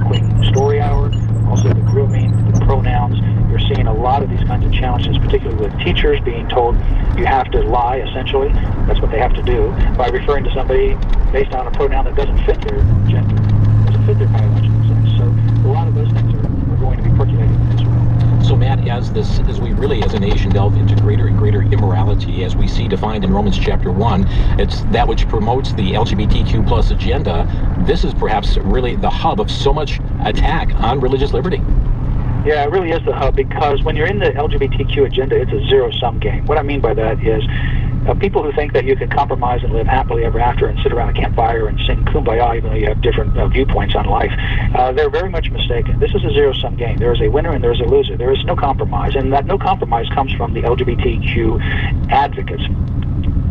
queen story hour, also the grooming, the pronouns. You're seeing a lot of these kinds of challenges, particularly with teachers being told you have to lie, essentially. That's what they have to do, by referring to somebody based on a pronoun that doesn't fit their gender, doesn't fit their biological sex. So a lot of those things are going to be percolating as well. So Matt, as we really as a nation delve into greater and greater immorality, as we see defined in Romans chapter 1, it's that which promotes the LGBTQ plus agenda. This is perhaps really the hub of so much attack on religious liberty. Yeah, it really is the hub, because when you're in the LGBTQ agenda, it's a zero-sum game. What I mean by that is people who think that you can compromise and live happily ever after and sit around a campfire and sing Kumbaya even though you have different viewpoints on life, they're very much mistaken. This is a zero-sum game. There is a winner and there is a loser. There is no compromise, and that no compromise comes from the LGBTQ advocates.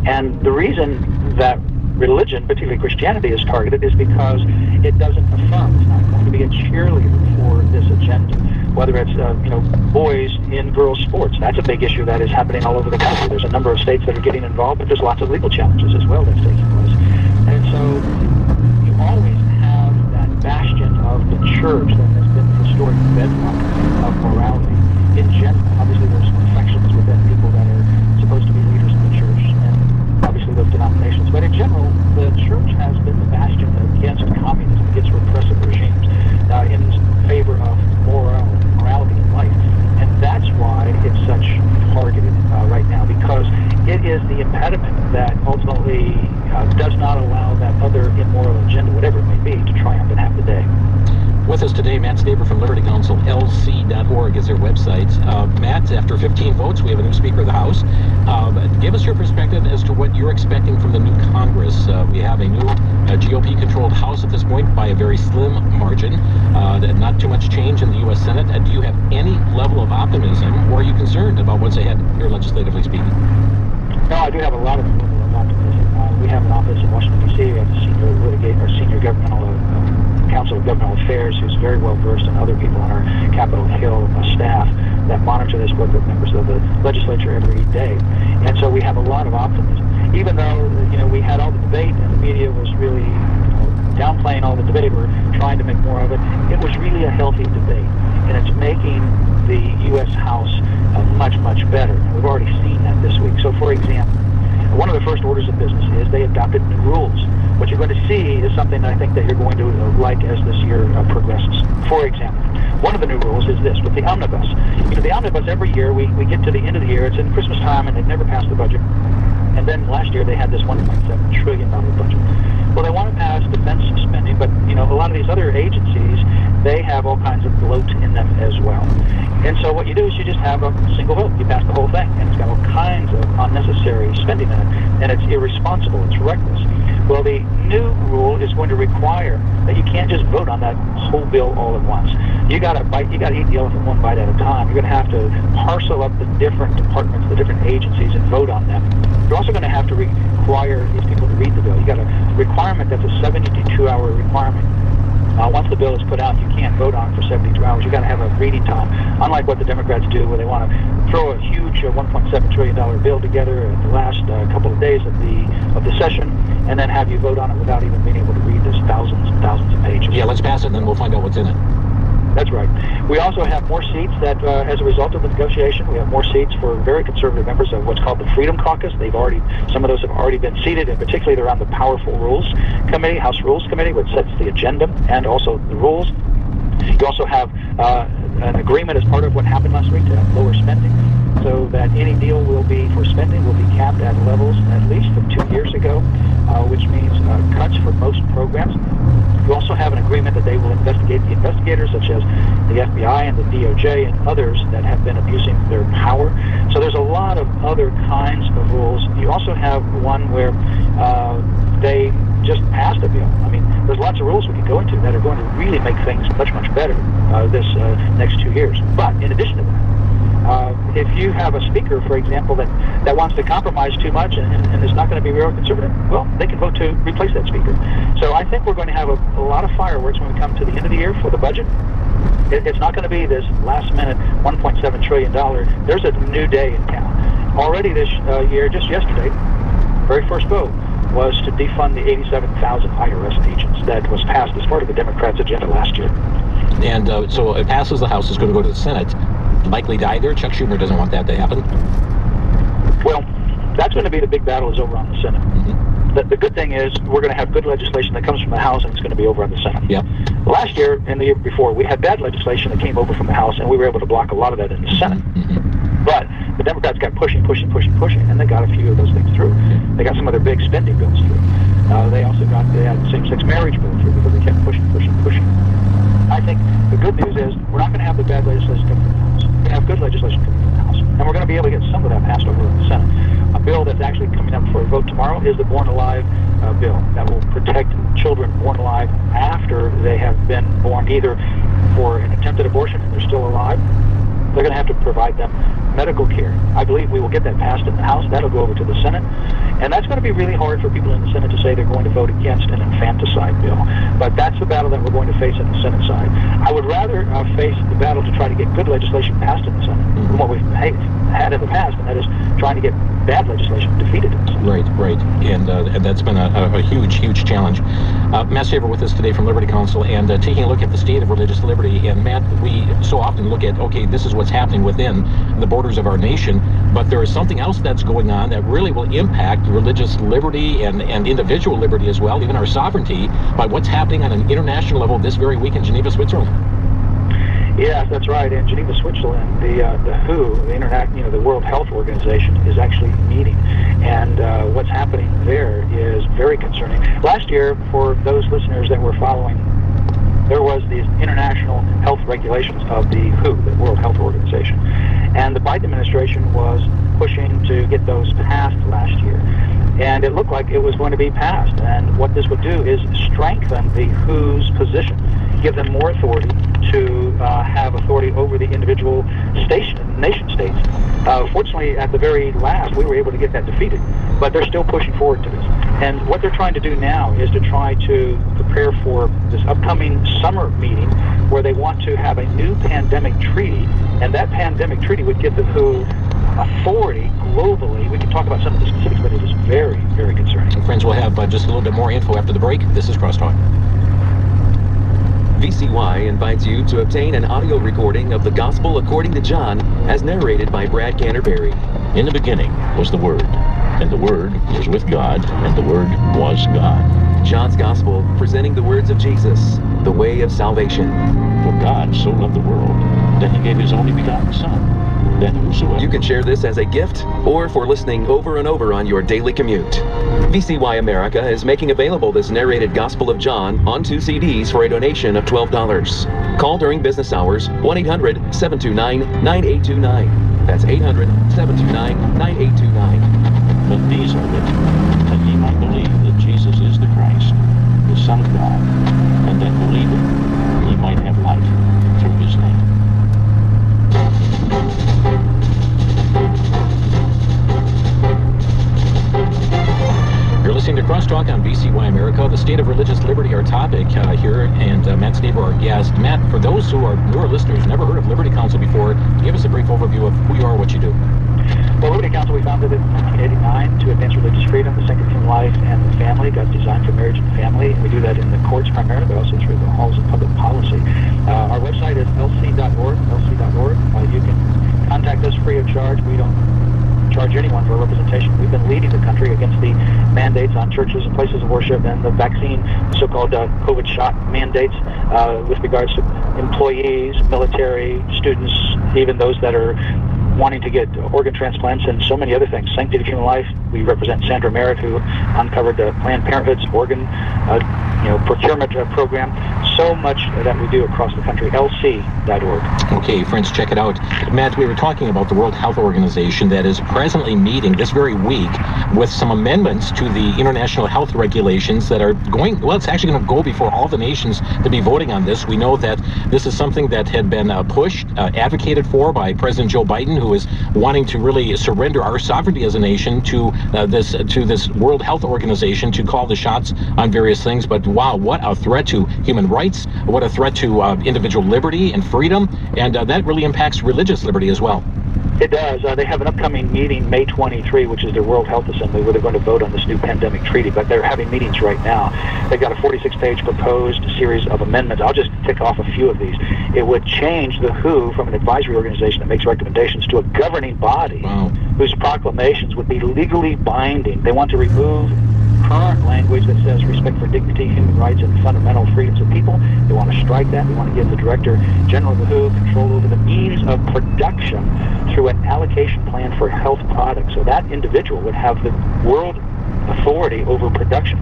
And the reason that religion, particularly Christianity, is targeted is because it doesn't affirm. It's not going to be a cheerleader for this agenda. Whether it's boys in girls' sports, that's a big issue that is happening all over the country. There's a number of states that are getting involved, but there's lots of legal challenges as well that's taking place. And so you always have that bastion of the church that has been the historic bedrock of morality in general. Obviously, there's infections within people that are supposed to be leaders in the church, and obviously those denominations. But in general, the church has been the bastion against communism, against repressive regimes, in favor of morality in life. And that's why it's such targeted right now, because it is the impediment that ultimately does not allow that other immoral agenda, whatever it may be, to triumph and have the day. With us today, Matt Staver from Liberty Counsel, lc.org is their website. Matt, after 15 votes, we have a new Speaker of the House. Give us your perspective as to what you're expecting from the new Congress. We have a new GOP-controlled House at this point by a very slim margin. Not too much change in the U.S. Senate. Do you have any level of optimism, or are you concerned about what's ahead here, legislatively speaking? No, I do have a lot of level of optimism. We have an office in Washington, D.C. We have the senior governmental Council of Governmental Affairs, who's very well versed, and other people on our Capitol Hill staff that monitor this, work with members of the legislature every day. And so we have a lot of optimism. Even though, we had all the debate and the media was really downplaying all the debate, we're trying to make more of it. It was really a healthy debate, and it's making the U.S. House much, much better. And we've already seen that this week. So, for example, one of the first orders of business is they adopted new rules. What you're going to see is something that I think that you're going to like as this year progresses. For example, one of the new rules is this, with the omnibus. The omnibus, every year, we get to the end of the year, it's in Christmas time, and they've never passed the budget. And then last year, they had this $1.7 trillion budget. Well, they want to pass defense spending, but, a lot of these other agencies, they have all kinds of bloat in them as well. And so what you do is you just have a single vote. You pass the whole thing, and it's got all kinds of unnecessary spending in it, and it's irresponsible, it's reckless. Well, the new rule is going to require that you can't just vote on that whole bill all at once. You got to eat the elephant one bite at a time. You're going to have to parcel up the different departments, the different agencies, and vote on them. You're also going to have to require these people to read the bill. You got a requirement that's a 72-hour requirement. Once the bill is put out, you can't vote on it for 72 hours. You've got to have a reading time, unlike what the Democrats do, where they want to throw a huge $1.7 trillion bill together at the last couple of days of the session, and then have you vote on it without even being able to read this thousands and thousands of pages. Yeah, let's pass it, and then we'll find out what's in it. That's right. We also have more seats that, as a result of the negotiation, we have more seats for very conservative members of what's called the Freedom Caucus. Some of those have already been seated, and particularly they're on the Powerful Rules Committee, House Rules Committee, which sets the agenda and also the rules. You also have an agreement as part of what happened last week to have lower spending, so that any deal for spending will be capped at levels at least from 2 years ago, which means cuts for most programs. You also have an agreement that they will investigate the investigators, such as the FBI and the DOJ and others that have been abusing their power. So there's a lot of other kinds of rules. You also have one where they just passed a bill. I mean, there's lots of rules we could go into that are going to really make things much, much better this next 2 years. But in addition to that, if you have a speaker, for example, that wants to compromise too much and is not going to be real conservative, well, they can vote to replace that speaker. So I think we're going to have a lot of fireworks when we come to the end of the year for the budget. It's not going to be this last-minute $1.7 trillion. There's a new day in town. Already this year, just yesterday, very first vote was to defund the 87,000 IRS agents that was passed as part of the Democrats' agenda last year. And so it passes the House. It's going to go to the Senate. Likely die there. Chuck Schumer doesn't want that to happen. Well, that's going to be the big battle is over on the Senate. The good thing is we're going to have good legislation that comes from the House, and it's going to be over on the Senate. Yep. Last year and the year before, we had bad legislation that came over from the House, and we were able to block a lot of that in the Senate. But the Democrats got pushing, and they got a few of those things through. They got some other big spending bills through. They also they had the same-sex marriage bill through because they kept pushing. I think the good news is we're not going to have the bad legislation come from the House. We're going to have good legislation come from the House. And we're going to be able to get some of that passed over in the Senate. A bill that's actually coming up for a vote tomorrow is the Born Alive bill that will protect children born alive after they have been born either for an attempted abortion and they're still alive. They're going to have to provide them medical care. I believe we will get that passed in the House. That'll go over to the Senate. And that's going to be really hard for people in the Senate to say they're going to vote against an infanticide bill. But that's the battle that we're going to face on the Senate side. I would rather face the battle to try to get good legislation passed in the Senate than what we've had in the past, and that is trying to get bad legislation defeated in the Senate. Right. And that's been a huge challenge. Matt Staver with us today from Liberty Counsel, and taking a look at the state of religious liberty. And Matt, we so often look at, okay, this is what's happening within the borders of our nation, but there is something else that's going on that really will impact religious liberty and individual liberty as well, even our sovereignty, by what's happening on an international level this very week in Geneva, Switzerland. Yes, that's right. In Geneva, Switzerland, the WHO, the World Health Organization, is actually meeting, and what's happening there is very concerning. Last year, for those listeners that were following, there was these international health regulations of the WHO, the World Health Organization, and the Biden administration was pushing to get those passed last year. And it looked like it was going to be passed. And what this would do is strengthen the WHO's position, give them more authority to have authority over the individual nation states. Fortunately, at the very last, we were able to get that defeated. But they're still pushing forward to this. And what they're trying to do now is to try to prepare for this upcoming summer meeting where they want to have a new pandemic treaty. And that pandemic treaty would give the WHO authority globally. We can talk about some of the specifics, but it is very, very concerning. Friends, we'll have just a little bit more info after the break. This is Crosstalk. VCY invites you to obtain an audio recording of the Gospel according to John as narrated by Brad Canterbury. In the beginning was the Word, and the Word was with God, and the Word was God. John's Gospel, presenting the words of Jesus, the way of salvation. For God so loved the world that he gave his only begotten Son, that whosoever... You can share this as a gift or for listening over and over on your daily commute. VCY America is making available this narrated Gospel of John on 2 CDs for a donation of $12. Call during business hours 1-800-729-9829. That's 800-729-9829. But these are written, that ye might believe that Jesus is the Christ, the Son of God, and that believing ye might have life through his name. You're listening to Crosstalk on VCY America. The state of religious liberty, our topic here, and Matt Staver, our guest. Matt, for those who are newer listeners, never heard of Liberty Counsel before, give us a brief overview of who you are, what you do. Well, Liberty Counsel, we founded it in 1989 to advance religious freedom, the sanctity of life, and the family. God's designed for marriage and family. We do that in the courts primarily, but also through the halls of public policy. Our website is lc.org. You can contact us free of charge. We don't charge anyone for representation. We've been leading the country against the mandates on churches and places of worship and the vaccine, so-called COVID shot mandates with regards to employees, military, students, even those that are wanting to get organ transplants and so many other things. Sanctity of Human Life, we represent Sandra Merritt, who uncovered Planned Parenthood's organ procurement program. So much that we do across the country. lc.org. Okay, friends, check it out. Matt, we were talking about the World Health Organization that is presently meeting this very week with some amendments to the international health regulations that are going, well, it's actually going to go before all the nations to be voting on this. We know that this is something that had been pushed, advocated for by President Joe Biden, who is wanting to really surrender our sovereignty as a nation to this World Health Organization to call the shots on various things. But wow, what a threat to human rights, what a threat to individual liberty and freedom, and that really impacts religious liberty as well. It does. They have an upcoming meeting May 23, which is their World Health Assembly, where they're going to vote on this new pandemic treaty. But they're having meetings right now. They've got a 46-page proposed series of amendments. I'll just tick off a few of these. It would change the WHO from an advisory organization that makes recommendations to a governing body whose proclamations would be legally binding. They want to remove current language that says respect for dignity, human rights, and fundamental freedoms of people. They want to strike that. They want to give the Director General of the WHO control over the means of production through an allocation plan for health products. So that individual would have the world authority over production.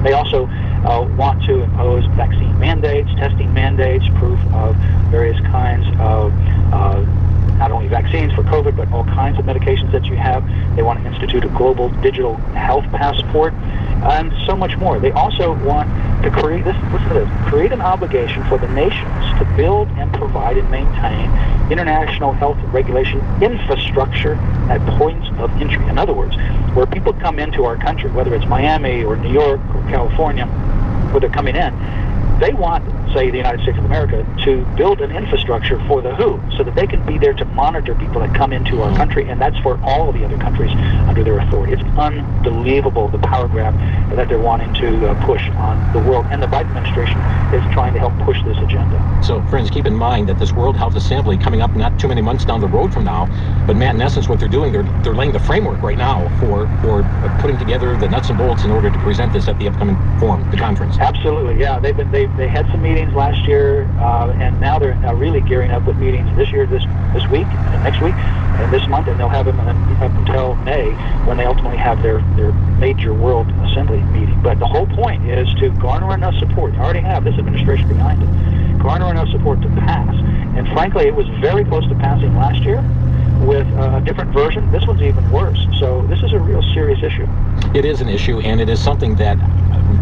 They also want to impose vaccine mandates, testing mandates, proof of various kinds of not only vaccines for COVID, but all kinds of medications that you have. They want to institute a global digital health passport, and so much more. They also want to create this, listen to this, create an obligation for the nations to build and provide and maintain international health regulation infrastructure at points of entry. In other words, where people come into our country, whether it's Miami or New York or California, where they're coming in, they want, say, the United States of America to build an infrastructure for the WHO so that they can be there to monitor people that come into our country, and that's for all the other countries under their authority. It's unbelievable, the power grab that they're wanting to push on the world, and the Biden administration is trying to help push this agenda. So, friends, keep in mind that this World Health Assembly coming up not too many months down the road from now, but Matt, in essence, what they're doing, they're laying the framework right now for putting together the nuts and bolts in order to present this at the upcoming forum, the conference. Absolutely, yeah. They had some meetings last year, and now they're really gearing up with meetings this year, this week, and next week, and this month, and they'll have them up until May when they ultimately have their major World Assembly meeting. But the whole point is to garner enough support. They already have this administration behind it. Garner enough support to pass. And frankly, it was very close to passing last year with a different version. This one's even worse. So this is a real serious issue. It is an issue, and it is something that,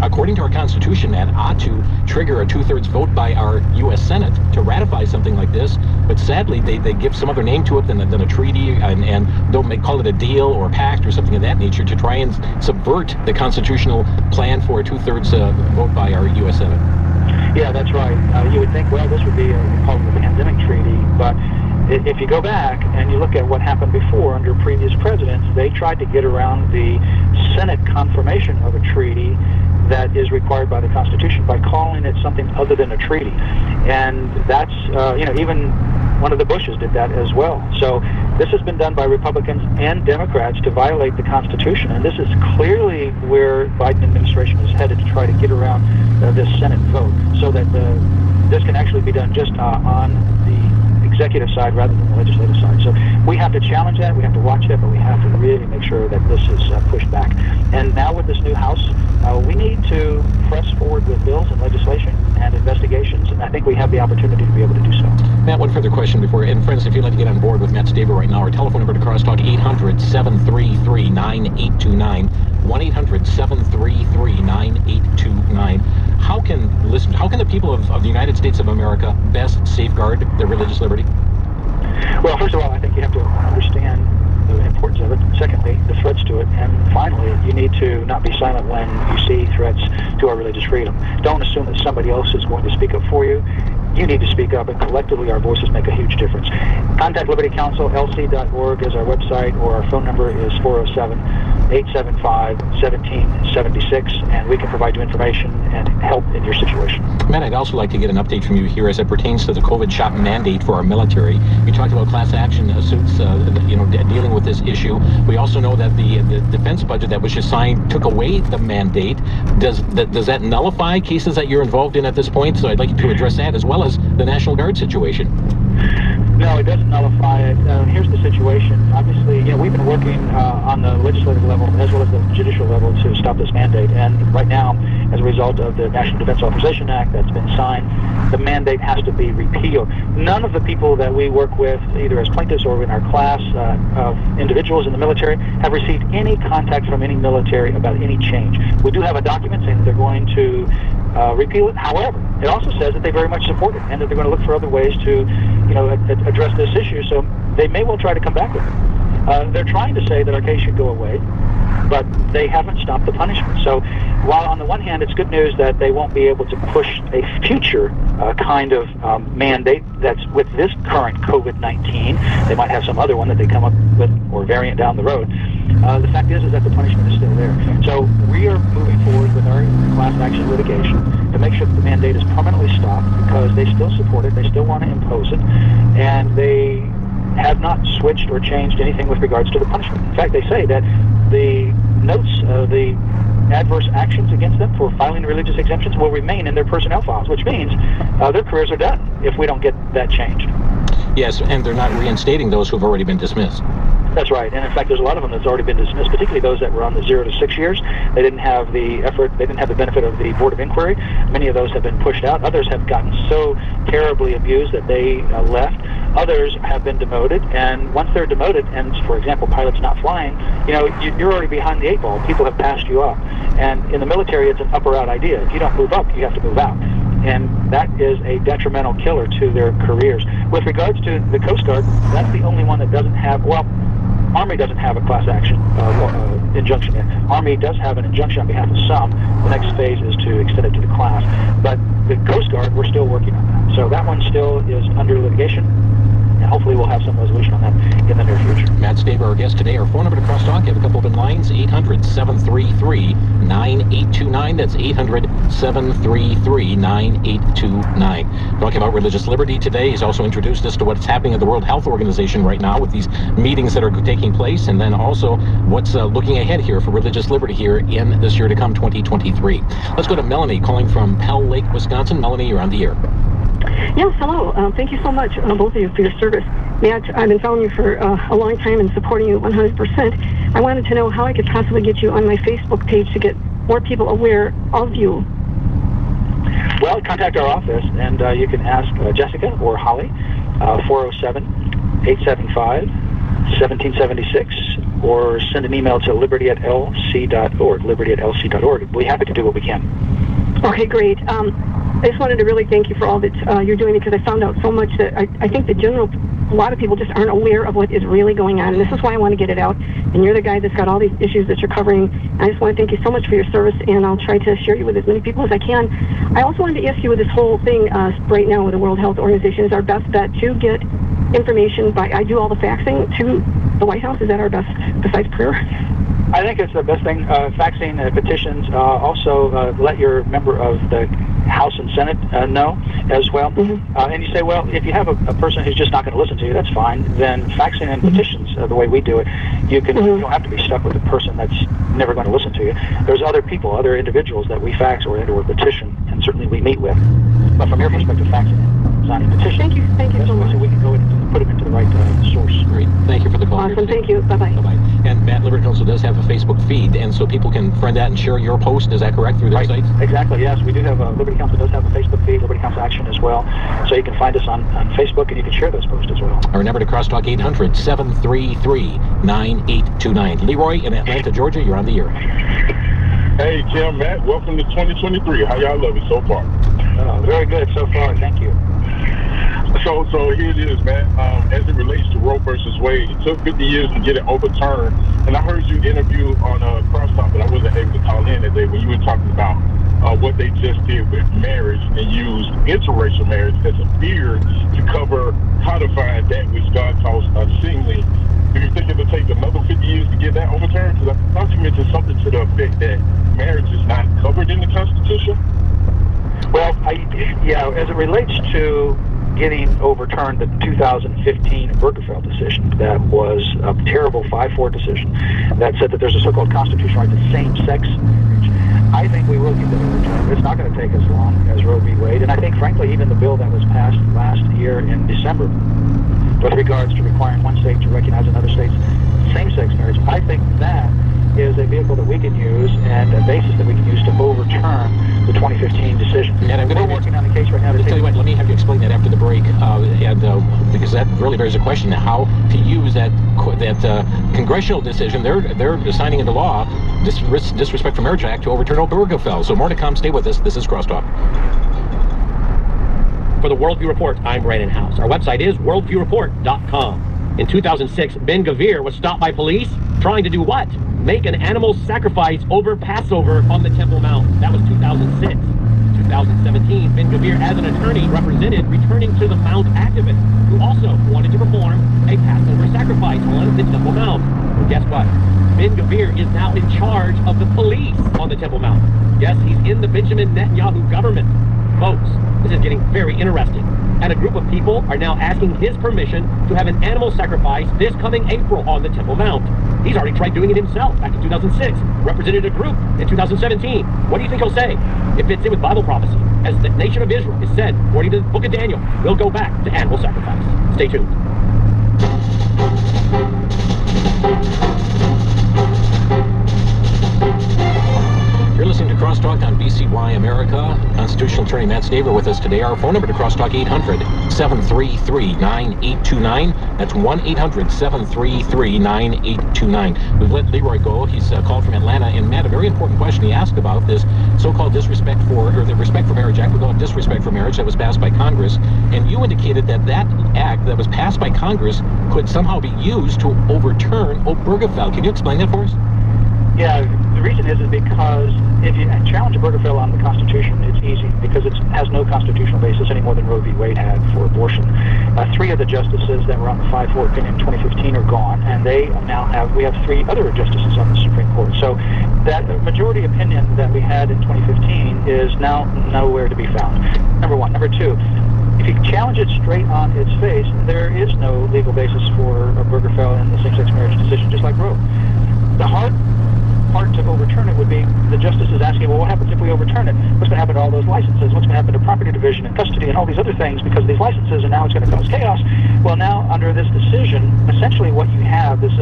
according to our Constitution, Matt, ought to trigger a 2/3 vote by our U.S. Senate to ratify something like this. But sadly, they give some other name to it than a treaty, and don't call it a deal or a pact or something of that nature to try and subvert the constitutional plan for a 2/3 vote by our U.S. Senate. Yeah, that's right. You would think, well, this would be called the pandemic treaty, but if you go back and you look at what happened before under previous presidents, they tried to get around the Senate confirmation of a treaty that is required by the Constitution by calling it something other than a treaty. And that's, even one of the Bushes did that as well. So this has been done by Republicans and Democrats to violate the Constitution, and this is clearly where Biden administration is headed, to try to get around this Senate vote so that this can actually be done just on the executive side rather than the legislative side. So we have to challenge that, we have to watch it, but we have to really make sure that this is pushed back. And now with this new House, we need to press forward with bills and legislation and investigations, and I think we have the opportunity to be able to do so. Matt, one further question before, and friends, if you'd like to get on board with Matt Staver right now, our telephone number to Crosstalk, 800-733-9829, 1-800-733-9829. How can the people of the United States of America best safeguard their religious liberty? Well, first of all, I think you have to understand the importance of it. Secondly, the threats to it. And finally, you need to not be silent when you see threats to our religious freedom. Don't assume that somebody else is going to speak up for you. You need to speak up, and collectively our voices make a huge difference. Contact Liberty Counsel, lc.org is our website, or our phone number is 407-875-1776, and we can provide you information and help in your situation. Matt, I'd also like to get an update from you here as it pertains to the COVID shot mandate for our military. You talked about class action suits, dealing with this issue. We also know that the defense budget that was just signed took away the mandate. Does that nullify cases that you're involved in at this point? So I'd like you to address that as well as the National Guard situation. No, it doesn't nullify it. Here's the situation. Obviously, we've been working on the legislative level as well as the judicial level to stop this mandate. And right now, as a result of the National Defense Authorization Act that's been signed, the mandate has to be repealed. None of the people that we work with, either as plaintiffs or in our class of individuals in the military, have received any contact from any military about any change. We do have a document saying that they're going to repeal it. However, it also says that they very much support it and that they're going to look for other ways to, address this issue. So they may well try to come back with it. They're trying to say that our case should go away. but they haven't stopped the punishment. So while on the one hand it's good news that they won't be able to push a future kind of mandate that's with this current COVID-19, they might have some other one that they come up with or variant down the road. The fact is that the punishment is still there. So we are moving forward with our class action litigation to make sure that the mandate is permanently stopped, because they still support it, they still want to impose it, and they have not switched or changed anything with regards to the punishment. In fact, they say that the notes, the adverse actions against them for filing religious exemptions will remain in their personnel files, which means their careers are done if we don't get that changed. Yes, and they're not reinstating those who've already been dismissed. That's right, and in fact, there's a lot of them that's already been dismissed, particularly those that were on the 0 to 6 years. They didn't have the effort, they didn't have the benefit of the Board of Inquiry. Many of those have been pushed out. Others have gotten so terribly abused that they left. Others have been demoted, and once they're demoted, and for example, pilots not flying, you're already behind the 8 ball. People have passed you up. And in the military, it's an up or out idea. If you don't move up, you have to move out. And that is a detrimental killer to their careers. With regards to the Coast Guard, that's the only one that doesn't have, Army doesn't have a class action injunction yet. Army does have an injunction on behalf of some. The next phase is to extend it to the class. But the Coast Guard, we're still working on that. So that one still is under litigation, and hopefully we'll have some resolution on that in the near future. Matt Staver, our guest today. Our phone number to Crosstalk, you have a couple open lines, 800-733-9829. That's 800-733-9829. Talking about religious liberty today. He's also introduced us to what's happening at the World Health Organization right now with these meetings that are taking place, and then also what's looking ahead here for religious liberty here in this year to come, 2023. Let's go to Melanie calling from Pell Lake, Wisconsin. Melanie, you're on the air. Yes, hello. Thank you so much, both of you, for your service. Matt, I've been following you for a long time and supporting you 100%. I wanted to know how I could possibly get you on my Facebook page to get more people aware of you. Well, contact our office, and you can ask Jessica or Holly, 407-875-1776, or send an email to liberty@lc.org, liberty@lc.org. We'll be happy to do what we can. Okay, great. I just wanted to really thank you for all that you're doing, because I found out so much that I think a lot of people just aren't aware of what is really going on, and this is why I want to get it out. And you're the guy that's got all these issues that you're covering. I just want to thank you so much for your service, and I'll try to share you with as many people as I can. I also wanted to ask you with this whole thing right now with the World Health Organization, is our best bet to get information by, I do all the faxing to the White House? Is that our best, besides prayer? I think it's the best thing. Faxing petitions. Also, let your member of the House and Senate know as well. Mm-hmm. And you say, well, if you have a person who's just not going to listen to you, that's fine. Then faxing and petitions, the way we do it, you don't have to be stuck with a person that's never going to listen to you. There's other people, other individuals that we fax or petition, and certainly we meet with. But from your perspective, faxing is not a petition. Thank you so much. So we can go in and put them into the right source. Great. Thank you for the call. Awesome. Thank you. Bye-bye. Bye-bye. And Matt, Liberty Counsel does have a Facebook feed, and so people can friend that and share your post. Is that correct, through their sites? Exactly, yes. We do have Liberty Counsel does have a Facebook feed, Liberty Counsel Action as well. So you can find us on Facebook, and you can share those posts as well. Our number to Crosstalk, 800-733-9829. Leroy in Atlanta, Georgia, you're on the air. Hey, Kim, Matt, welcome to 2023. How y'all love it so far? Very good so far, thank you. So here it is, man. As it relates to Roe versus Wade, it took 50 years to get it overturned. And I heard you interview on Crosstalk, but I wasn't able to call in that day when you were talking about what they just did with marriage and used interracial marriage as a fear to cover codifying that which God calls unseemly. Do you think it'll take another 50 years to get that overturned? Because I thought you mentioned something to the effect that marriage is not covered in the Constitution. Well, as it relates to getting overturned the 2015 Obergefell decision, that was a terrible 5-4 decision that said that there's a so-called constitutional right to same-sex marriage. I think we will get that overturned. It's not going to take as long as Roe v. Wade, and I think, frankly, even the bill that was passed last year in December with regards to requiring one state to recognize another state's same-sex marriage, I think that is a vehicle that we can use and a basis that we can use to overturn the 2015 decision. And we're working on a case right now to tell you what, let me have you explain that after the break, because that really bears a question how to use that congressional decision. They're signing into law Disrespect for Marriage Act to overturn Obergefell. So more to come. Stay with us. This is Crosstalk. For the Worldview Report, I'm Brandon House. Our website is worldviewreport.com. In 2006, Ben Gvir was stopped by police trying to do what? Make an animal sacrifice over Passover on the Temple Mount. That was 2006. 2017, Ben Gvir, as an attorney, represented returning to the Mount activist who also wanted to perform a Passover sacrifice on the Temple Mount. Well, guess what? Ben Gvir is now in charge of the police on the Temple Mount. Yes, he's in the Benjamin Netanyahu government. Folks, this is getting very interesting. And a group of people are now asking his permission to have an animal sacrifice this coming April on the Temple Mount. He's already tried doing it himself back in 2006, represented a group in 2017. What do you think he'll say? It fits in with Bible prophecy. As the nation of Israel is said, according to the book of Daniel, we'll go back to animal sacrifice. Stay tuned. You're listening to Crosstalk on BCY America. Constitutional attorney Matt Staver with us today. Our phone number to Crosstalk, 800-733-9829. That's 1-800-733-9829. We've let Leroy go. He's called from Atlanta. And Matt, a very important question he asked about this so-called Disrespect for, or the Respect for Marriage Act. We're going disrespect for marriage that was passed by Congress. And you indicated that that act that was passed by Congress could somehow be used to overturn Obergefell. Can you explain that for us? Yeah, the reason is because if you challenge Obergefell on the Constitution, it's easy because it has no constitutional basis any more than Roe v. Wade had for abortion. 3 of the justices that were on the 5-4 opinion in 2015 are gone, and we have 3 other justices on the Supreme Court. So that majority opinion that we had in 2015 is now nowhere to be found. Number one. Number two, if you challenge it straight on its face, there is no legal basis for Obergefell in the same-sex marriage decision, just like Roe. The hard part to overturn it would be the justices asking, well, what happens if we overturn it? What's going to happen to all those licenses? What's going to happen to property division and custody and all these other things because of these licenses, and now it's going to cause chaos? Well, now, under this decision, essentially what you have, this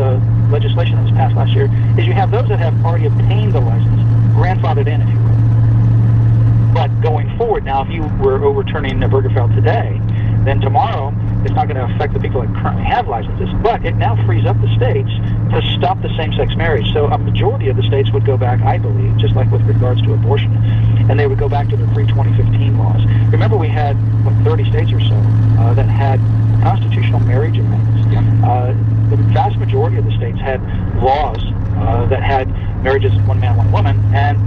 legislation that was passed last year, is you have those that have already obtained the license, grandfathered in, if you will. But going forward now, if you were overturning Obergefell today, then tomorrow it's not going to affect the people that currently have licenses, but it now frees up the states to stop the same-sex marriage. So a majority of the states would go back, I believe, just like with regards to abortion, and they would go back to their pre-2015 laws. Remember, we had 30 states or so that had constitutional marriage amendments. The vast majority of the states had laws that had marriages one man, one woman, and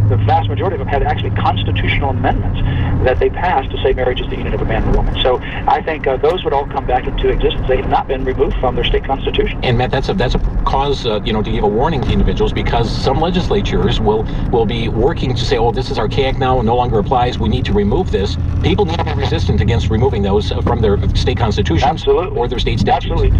the vast majority of them had actually constitutional amendments that they passed to say marriage is the union of a man and a woman. So I think those would all come back into existence. They have not been removed from their state constitution. And Matt, that's a cause, to give a warning to individuals, because some legislatures will be working to say, oh, this is archaic now and no longer applies. We need to remove this. People need to be resistant against removing those from their state constitutions. Absolutely. Or their state statutes. Absolutely.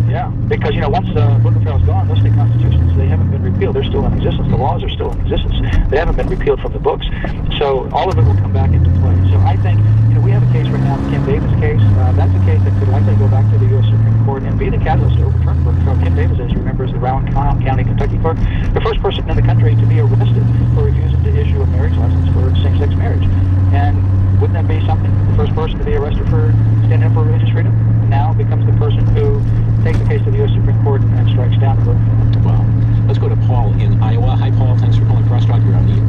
Yeah, because, once Obergefell is gone, those state constitutions, they haven't been repealed. They're still in existence. The laws are still in existence. They haven't been repealed from the books. So all of it will come back into play. So I think, we have a case right now, the Kim Davis case. That's a case that could likely go back to the U.S. Supreme Court and be the catalyst to overturn Obergefell. Kim Davis, as you remember, is the Rowan County, Kentucky clerk, the first person in the country to be arrested for refusing to issue a marriage license for same-sex marriage. And wouldn't that be something? The first person to be arrested for standing up for religious freedom now becomes the person who takes the case to the U.S. Supreme Court and strikes down Obergefell. Wow. Let's go to Paul in Iowa. Hi, Paul. Thanks for calling Crosstalk. You're on the air.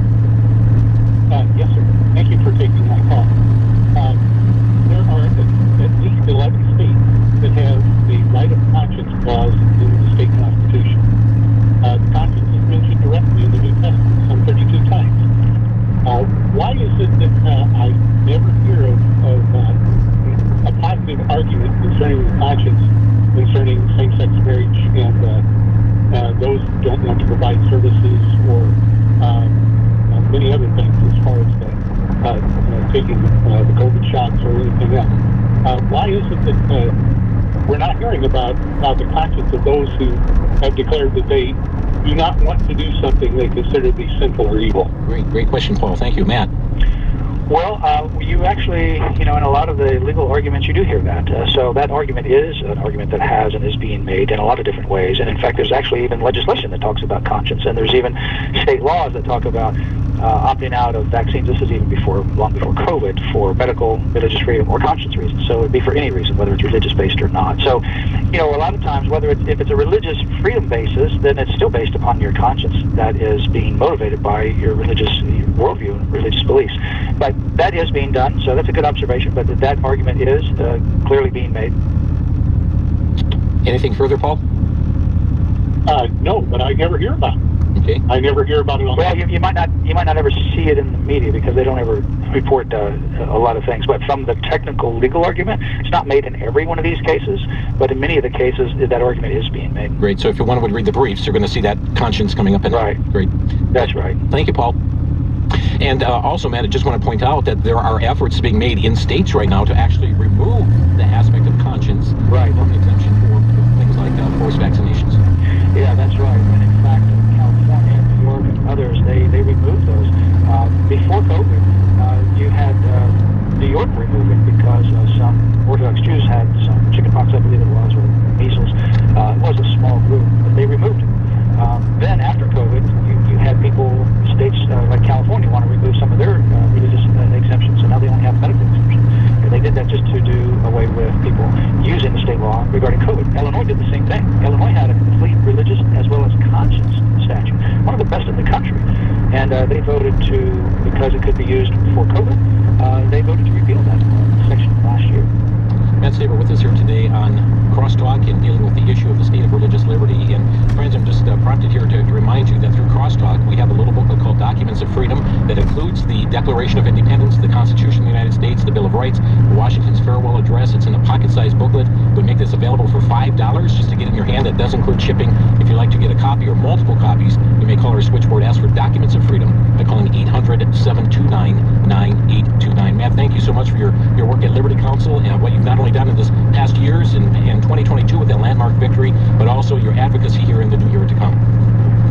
Yes, sir. Thank you for taking my call. There are at least 11 states that have the right of conscience clause in the state constitution. Conscience is mentioned directly in the New Testament some 32 times. Why is it that I never hear of a positive argument concerning the conscience concerning same-sex marriage and those who don't want to provide services or many other things as far as taking the COVID shots or anything else? Why is it that we're not hearing about the conscience of those who have declared that they do not want to do something they consider to be sinful or evil? Great question, Paul. Thank you. Matt? Well, you actually, in a lot of the legal arguments, you do hear that. So that argument is an argument that has and is being made in a lot of different ways. And in fact, there's actually even legislation that talks about conscience. And there's even state laws that talk about opting out of vaccines. This is even long before COVID, for medical, religious freedom, or conscience reasons. So it would be for any reason, whether it's religious-based or not. So, a lot of times, if it's a religious freedom basis, then it's still based upon your conscience that is being motivated by your religious worldview and religious beliefs. But that is being done, so that's a good observation, but that argument is clearly being made. Anything further, Paul? No, but I never hear about it. Okay. I never hear about it on Well, you might not ever see it in the media because they don't ever report a lot of things. But from the technical legal argument, it's not made in every one of these cases, but in many of the cases, that argument is being made. Great. So if one would read the briefs, you're going to see that conscience coming up in Right. Great. That's right. Thank you, Paul. And also, Matt, I just want to point out that there are efforts being made in states right now to actually remove the aspect of conscience Right. from exemption for things like forced vaccinations. Yeah, that's right. And in fact, California, New York, and others, they removed those. Before COVID, you had New York remove it because some Orthodox Jews had some chickenpox, I believe it was, or measles. It was a small group, but they removed it. Then after COVID, you had people, states like California, want to remove some of their religious exemptions, so now they only have medical exemptions. And they did that just to do away with people using the state law regarding COVID. Illinois did the same thing. Illinois had a complete religious as well as conscience statute, one of the best in the country. And they voted to, because it could be used for COVID, they voted to repeal that section last year. Matt Staver with us here today on Crosstalk and dealing with the issue of the state of religious liberty. And friends, I'm just prompted here to remind you that through Crosstalk, we have a little booklet called Documents of Freedom that includes the Declaration of Independence, the Constitution of the United States, the Bill of Rights, Washington's Farewell Address. It's in a pocket-sized booklet. We make this available for $5 just to get in your hand. That does include shipping. If you'd like to get a copy or multiple copies, you may call our switchboard, ask for Documents of Freedom by calling 800-729-9829. Matt, thank you so much for your work at Liberty Counsel and what you've not only done in this past years in 2022 with that landmark victory, but also your advocacy here in the new year to come.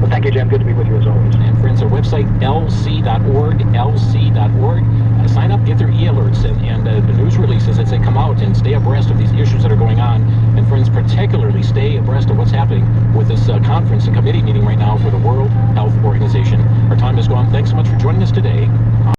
Well, thank you, Jim. Good to be with you as always. And friends, our website, lc.org, lc.org. Sign up, get their e-alerts and the news releases as they come out, and stay abreast of these issues that are going on. And friends, particularly stay abreast of what's happening with this conference and committee meeting right now for the World Health Organization. Our time is gone. Thanks so much for joining us today.